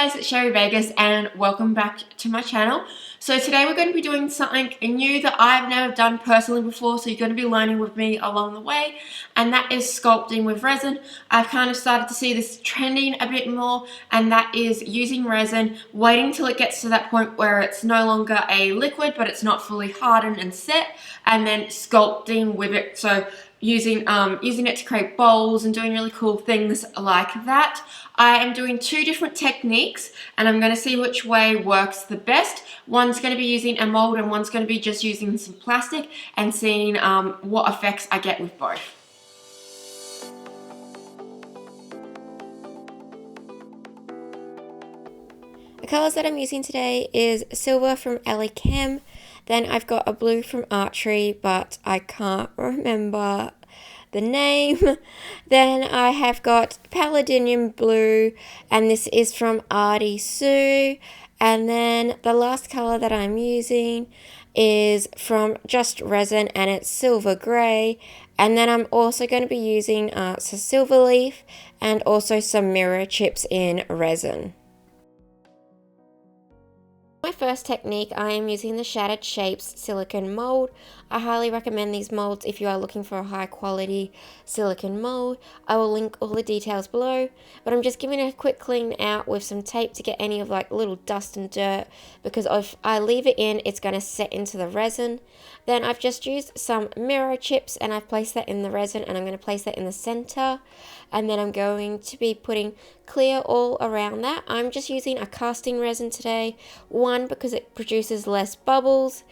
guys, it's Sherry Vegas and welcome back to my channel. So today we're going to be doing something new that I've never done personally before, so you're going to be learning with me along the way, and that is sculpting with resin. I've kind of started to see this trending a bit more, and that is using resin, waiting till it gets to that point where it's no longer a liquid but it's not fully hardened and set, and then sculpting with it. So using it to create bowls and doing really cool things like that. I am doing two different techniques and I'm going to see which way works the best. One's going to be using a mold and one's going to be just using some plastic, and seeing what effects I get with both. The colours that I'm using today is silver from RESIN. Then I've got a blue from Archery, but I can't remember the name. Then I have got Palladium blue, and this is from Artie Sue. And then the last colour that I'm using is from just resin, and it's silver grey. And then I'm also going to be using some silver leaf and also some mirror chips in resin. My first technique, I am using the Shattered Shapes silicone mold. I highly recommend these molds if you are looking for a high quality silicone mold. I will link all the details below, but I'm just giving it a quick clean out with some tape to get any of like little dust and dirt, because if I leave it in, it's going to set into the resin. Then I've just used some mirror chips and I've placed that in the resin, and I'm going to place that in the center. And then I'm going to be putting clear all around that. I'm just using a casting resin today. One, because it produces less bubbles,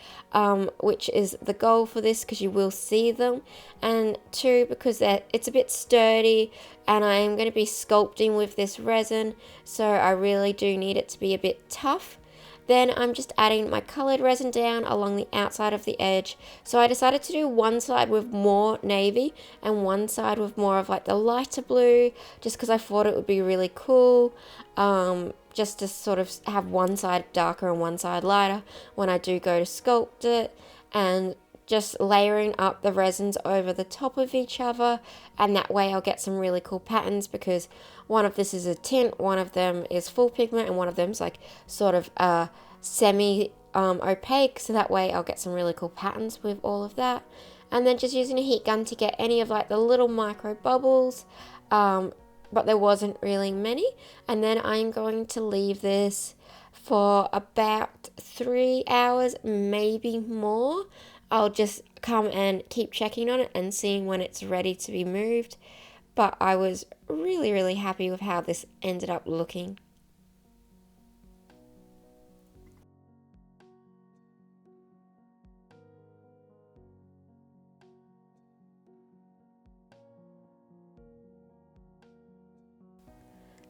which is the goal for this, because you will see them. And two, because it's a bit sturdy and I am going to be sculpting with this resin, so I really do need it to be a bit tough. Then I'm just adding my coloured resin down along the outside of the edge. So I decided to do one side with more navy and one side with more of like the lighter blue, just because I thought it would be really cool, just to sort of have one side darker and one side lighter when I do go to sculpt it, and just layering up the resins over the top of each other, and that way I'll get some really cool patterns, because one of this is a tint, one of them is full pigment, and one of them's like sort of semi opaque, so that way I'll get some really cool patterns with all of that. And then just using a heat gun to get any of like the little micro bubbles, but there wasn't really many. And then I'm going to leave this for about 3 hours, maybe more. I'll just come and keep checking on it and seeing when it's ready to be moved. But I was really happy with how this ended up looking.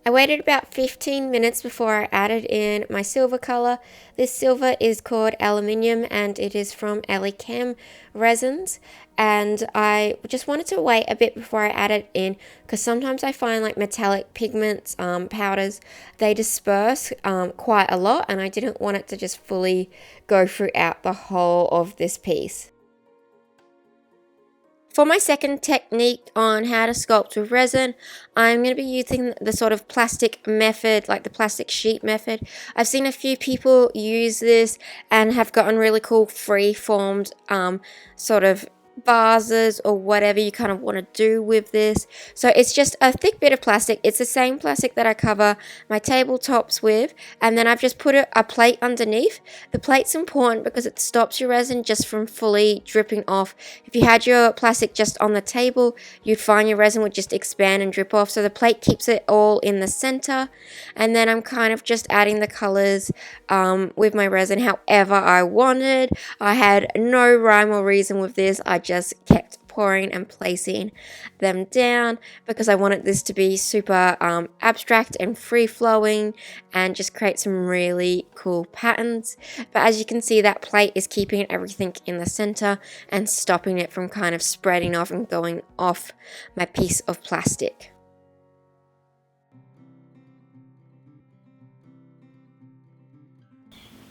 I waited about 15 minutes before I added in my silver color. This silver is called aluminium and it is from RESIN resins. And I just wanted to wait a bit before I add it in, because sometimes I find like metallic pigments, powders, they disperse quite a lot, and I didn't want it to just fully go throughout the whole of this piece. For my second technique on how to sculpt with resin, I'm going to be using the sort of plastic method, like the plastic sheet method. I've seen a few people use this and have gotten really cool free-formed sort of vases or whatever you kind of want to do with this. So it's just a thick bit of plastic. It's the same plastic that I cover my tabletops with, and then I've just put a plate underneath. The plate's important because it stops your resin just from fully dripping off. If you had your plastic just on the table, you'd find your resin would just expand and drip off. So the plate keeps it all in the center. And then I'm kind of just adding the colors with my resin however I wanted. I had no rhyme or reason with this. I just kept pouring and placing them down because I wanted this to be super abstract and free-flowing and just create some really cool patterns. But as you can see, that plate is keeping everything in the center and stopping it from kind of spreading off and going off my piece of plastic.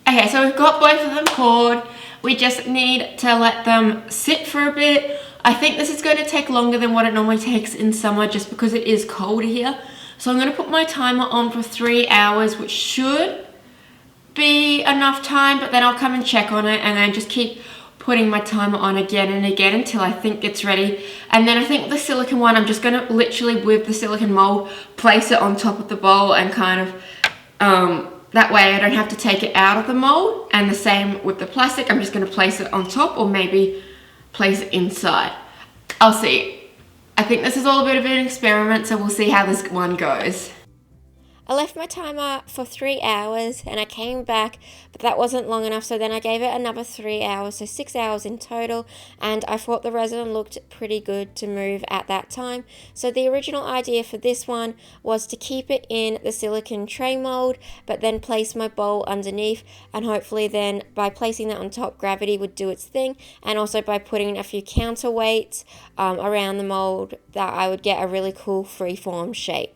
Okay, so we've got both of them poured. We just need to let them sit for a bit. I think this is going to take longer than what it normally takes in summer just because it is cold here. So I'm going to put my timer on for 3 hours, which should be enough time, but then I'll come and check on it and then just keep putting my timer on again and again until I think it's ready. And then I think the silicone one, I'm just going to literally, with the silicone mold, place it on top of the bowl and kind of that way I don't have to take it out of the mold. And the same with the plastic, I'm just going to place it on top or maybe place it inside. I'll see. I think this is all a bit of an experiment, so we'll see how this one goes. I left my timer for 3 hours and I came back, but that wasn't long enough, so then I gave it another 3 hours, so 6 hours in total, and I thought the resin looked pretty good to move at that time. So the original idea for this one was to keep it in the silicone tray mold, but then place my bowl underneath, and hopefully then by placing that on top, gravity would do its thing, and also by putting a few counterweights around the mold, that I would get a really cool freeform shape.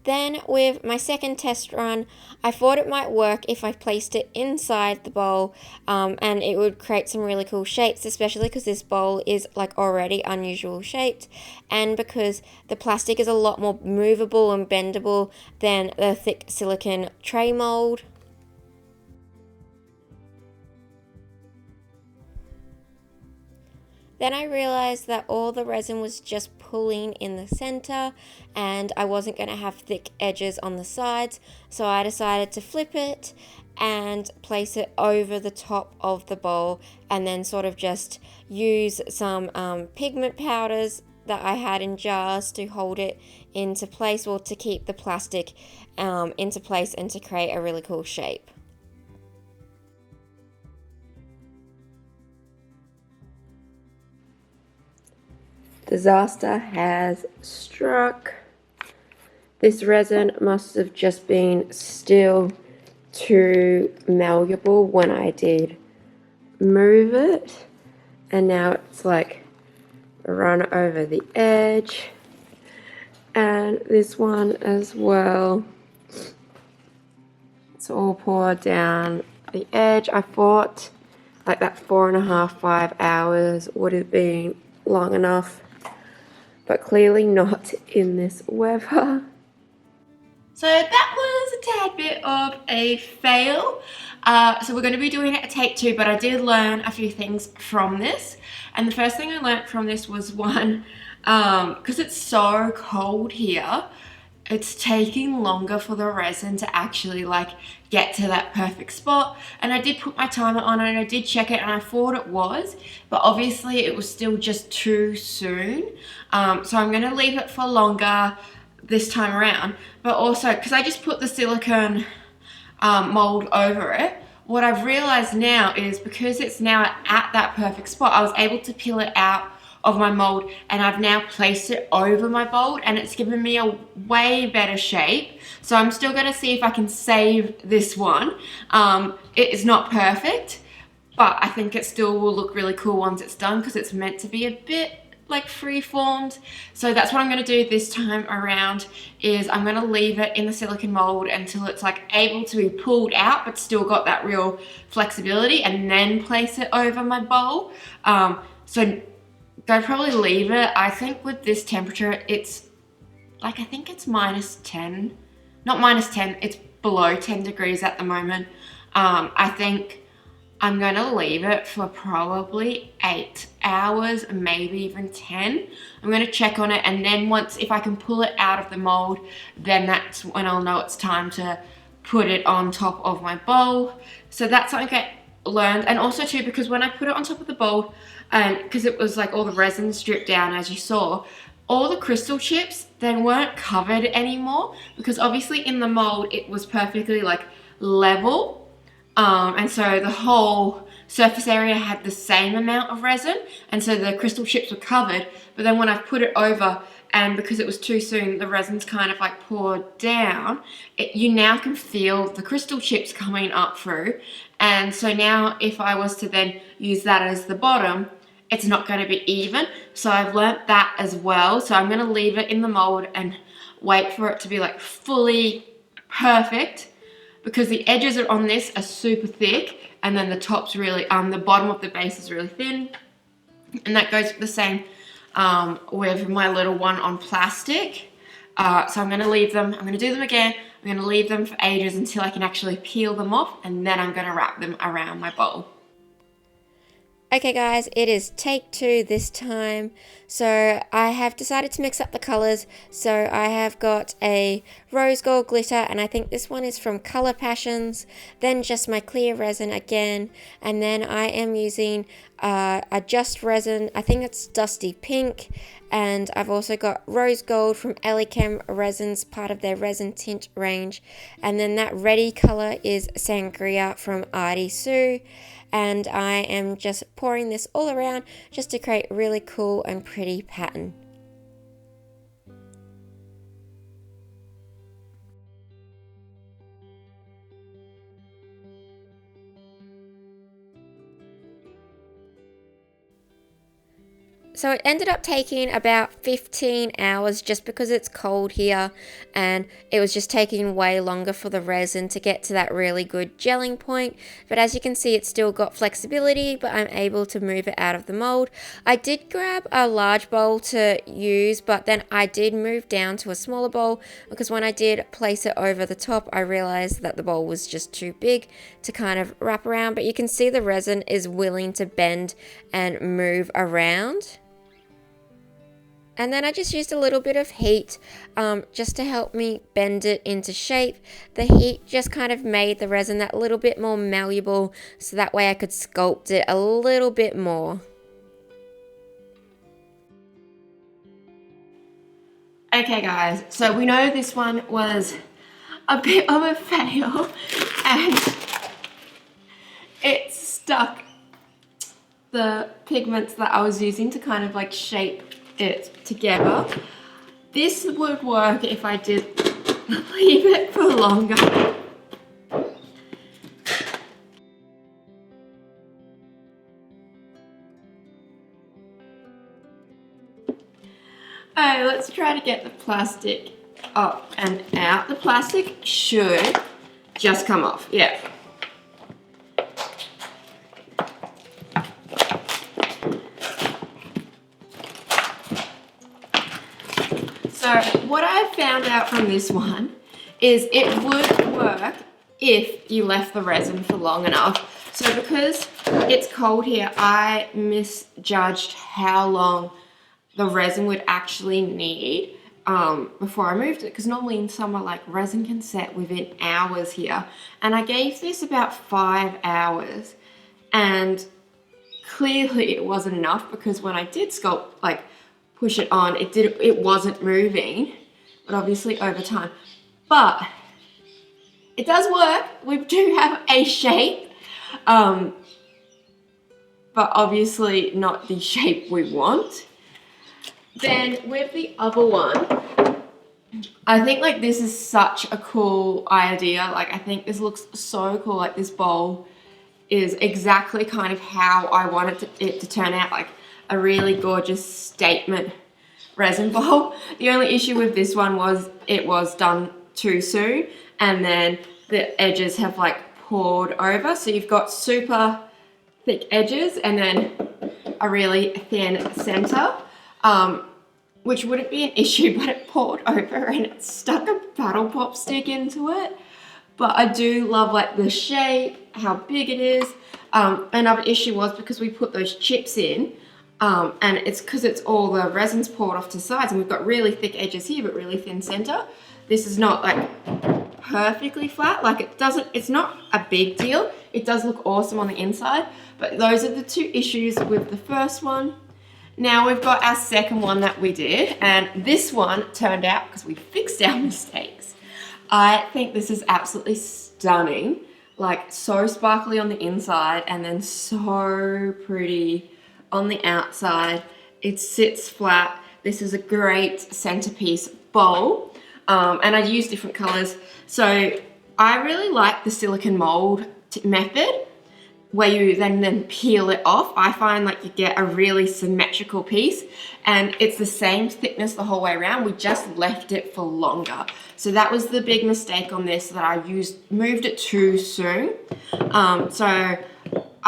Then with my second test run, I thought it might work if I placed it inside the bowl, and it would create some really cool shapes, especially because this bowl is like already unusual shaped, and because the plastic is a lot more movable and bendable than the thick silicone tray mold. Then I realized that all the resin was just pulling in the center and I wasn't going to have thick edges on the sides, so I decided to flip it and place it over the top of the bowl, and then sort of just use some pigment powders that I had in jars to hold it into place, or to keep the plastic into place and to create a really cool shape. Disaster has struck. This resin must have just been still too malleable when I did move it, and now it's like run over the edge, and this one as well. It's all poured down the edge. I thought like that 4.5, 5 hours would have been long enough, but clearly not in this weather. So that was a tad bit of a fail. So we're going to be doing it a take 2, but I did learn a few things from this. And the first thing I learned from this was one, because it's so cold here, it's taking longer for the resin to actually like get to that perfect spot. And I did put my timer on and I did check it and I thought it was, but obviously it was still just too soon. So I'm gonna leave it for longer this time around. But also, because I just put the silicone mold over it, what I've realized now is because it's now at that perfect spot, I was able to peel it out of my mold, and I've now placed it over my mold, and it's given me a way better shape. So I'm still going to see if I can save this one. It is not perfect, but I think it still will look really cool once it's done, because it's meant to be a bit like free-formed. So that's what I'm going to do this time around, is I'm going to leave it in the silicone mold until it's like able to be pulled out but still got that real flexibility, and then place it over my bowl. So I'd probably leave it. I think with this temperature, it's like, I think it's -10, not -10, it's below 10 degrees at the moment. I think I'm gonna leave it for probably 8 hours, maybe even 10. I'm gonna check on it, and then once, if I can pull it out of the mold, then that's when I'll know it's time to put it on top of my bowl. So that's something I learned. And also too, because when I put it on top of the bowl, because it was like all the resin stripped down, as you saw, all the crystal chips then weren't covered anymore, because obviously in the mold it was perfectly like level, and so the whole surface area had the same amount of resin, and so the crystal chips were covered. But then when I put it over, and because it was too soon, the resin's kind of like poured down, you now can feel the crystal chips coming up through. And so now if I was to then use that as the bottom, it's not going to be even. So I've learnt that as well. So I'm going to leave it in the mold and wait for it to be like fully perfect, because the edges on this are super thick, and then the top's really, the bottom of the base is really thin. And that goes the same with my little one on plastic. So I'm going to leave them, I'm going to do them again, I'm going to leave them for ages until I can actually peel them off, and then I'm going to wrap them around my bowl. Okay guys, it is take 2 this time. So I have decided to mix up the colours. So I have got a rose gold glitter, and I think this one is from Colour Passions. Then just my clear resin again, and then I am using a just resin, I think it's Dusty Pink, and I've also got rose gold from Elichem Resins, part of their resin tint range. And then that reddy colour is Sangria from Artie Sue. And I am just pouring this all around just to create a really cool and pretty pattern. So it ended up taking about 15 hours just because it's cold here, and it was just taking way longer for the resin to get to that really good gelling point. But as you can see, it's still got flexibility, but I'm able to move it out of the mold. I did grab a large bowl to use, but then I did move down to a smaller bowl because when I did place it over the top, I realized that the bowl was just too big to kind of wrap around. But you can see the resin is willing to bend and move around. And then I just used a little bit of heat just to help me bend it into shape. The heat just kind of made the resin that little bit more malleable, so that way I could sculpt it a little bit more. Okay guys, so we know this one was a bit of a fail, and it stuck the pigments that I was using to kind of like shape it together. This would work if I did leave it for longer. Alright, let's try to get the plastic up and out. The plastic should just come off, yeah. So what I found out from this one is it would work if you left the resin for long enough. So because it's cold here, I misjudged how long the resin would actually need before I moved it, because normally in summer, like, resin can set within hours here, and I gave this about 5 hours, and clearly it wasn't enough, because when I did sculpt, like, push it on, it wasn't moving, but obviously over time. But it does work. We do have a shape, but obviously not the shape we want. Then with the other one, I think like this is such a cool idea. Like, I think this looks so cool. Like, this bowl is exactly kind of how I wanted it to turn out, like a really gorgeous statement resin bowl. The only issue with this one was it was done too soon, and then the edges have like poured over. So you've got super thick edges and then a really thin center, which wouldn't be an issue, but it poured over and it stuck a paddle pop stick into it. But I do love like the shape, how big it is. Another issue was because we put those chips in, and it's because it's all the resin's poured off to sides, and we've got really thick edges here but really thin center. This is not like perfectly flat. Like, it's not a big deal. It does look awesome on the inside, but those are the two issues with the first one. Now we've got our second one that we did, and this one turned out, because we fixed our mistakes. I think this is absolutely stunning. Like, so sparkly on the inside and then so pretty on the outside. It sits flat. This is a great centerpiece bowl, and I use different colors. So I really like the silicone mold method, where you then peel it off. I find like you get a really symmetrical piece, and it's the same thickness the whole way around. We just left it for longer. So that was the big mistake on this, that I moved it too soon. So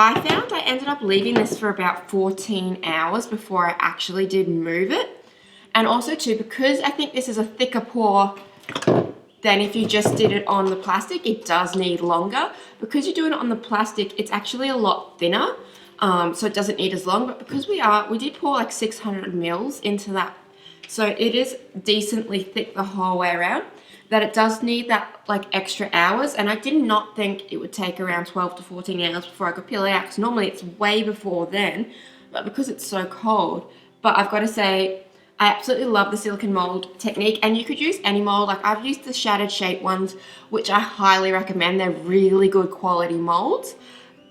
I found I ended up leaving this for about 14 hours before I actually did move it. And also too, because I think this is a thicker pour than if you just did it on the plastic, it does need longer. Because you're doing it on the plastic, it's actually a lot thinner, so it doesn't need as long. But because we did pour like 600 mils into that, so it is decently thick the whole way around, that it does need that like extra hours. And I did not think it would take around 12 to 14 hours before I could peel it out, because normally it's way before then, but because it's so cold. But I've got to say, I absolutely love the silicone mold technique, and you could use any mold. Like I've used the shattered shape ones, which I highly recommend. They're really good quality molds,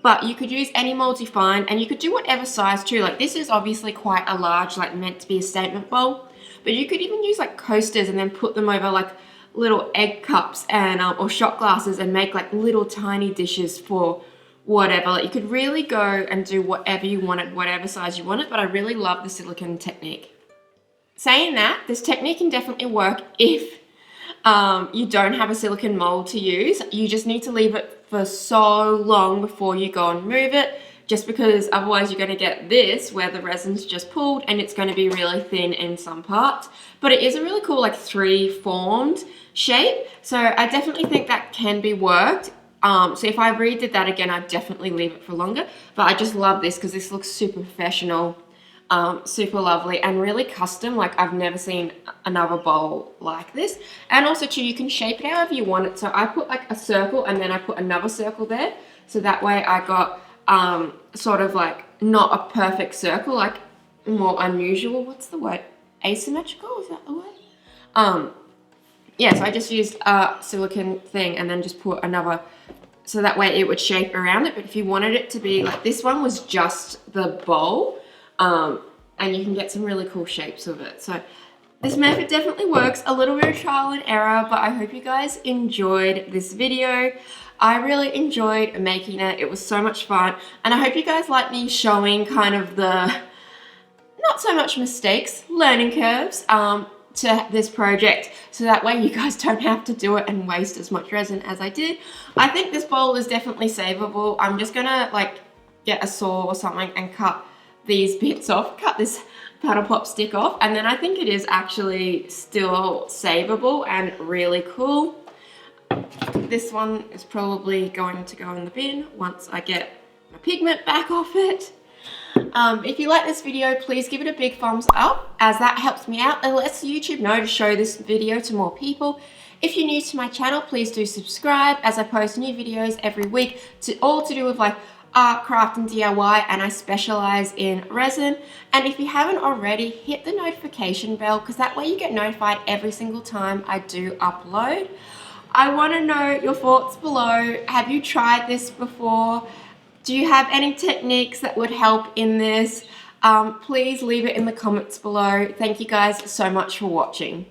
but you could use any molds you find, and you could do whatever size too. Like this is obviously quite a large, like meant to be a statement bowl, but you could even use like coasters and then put them over like little egg cups and or shot glasses and make like little tiny dishes for whatever. Like you could really go and do whatever you wanted, whatever size you wanted. But I really love the silicone technique. Saying that, this technique can definitely work if you don't have a silicone mold to use. You just need to leave it for so long before you go and move it, just because otherwise you're going to get this where the resin's just pulled and it's going to be really thin in some parts. But it is a really cool like 3-formed shape, so I definitely think that can be worked. So if I redid that again, I'd definitely leave it for longer. But I just love this because this looks super professional, super lovely and really custom. Like I've never seen another bowl like this. And also too, you can shape it however you want it. So I put like a circle and then I put another circle there, so that way I got sort of like not a perfect circle, like more unusual. What's the word? Asymmetrical, is that the word? Yeah, so I just used a silicone thing and then just put another, so that way it would shape around it. But if you wanted it to be like, this one was just the bowl, and you can get some really cool shapes with it. So this method definitely works. A little bit of trial and error, but I hope you guys enjoyed this video. I really enjoyed making it. It was so much fun. And I hope you guys like me showing kind of the, not so much mistakes, learning curves, to this project, so that way you guys don't have to do it and waste as much resin as I did. I think this bowl is definitely savable. I'm just gonna like get a saw or something and cut these bits off, cut this paddle pop stick off, and then I think it is actually still savable and really cool. This one is probably going to go in the bin once I get my pigment back off it. If you like this video, please give it a big thumbs up, as that helps me out and lets YouTube know to show this video to more people. If you're new to my channel, please do subscribe, as I post new videos every week, all to do with like art, craft and DIY, and I specialize in resin. And if you haven't already, hit the notification bell, because that way you get notified every single time I do upload. I want to know your thoughts below. Have you tried this before? Do you have any techniques that would help in this? Please leave it in the comments below. Thank you guys so much for watching.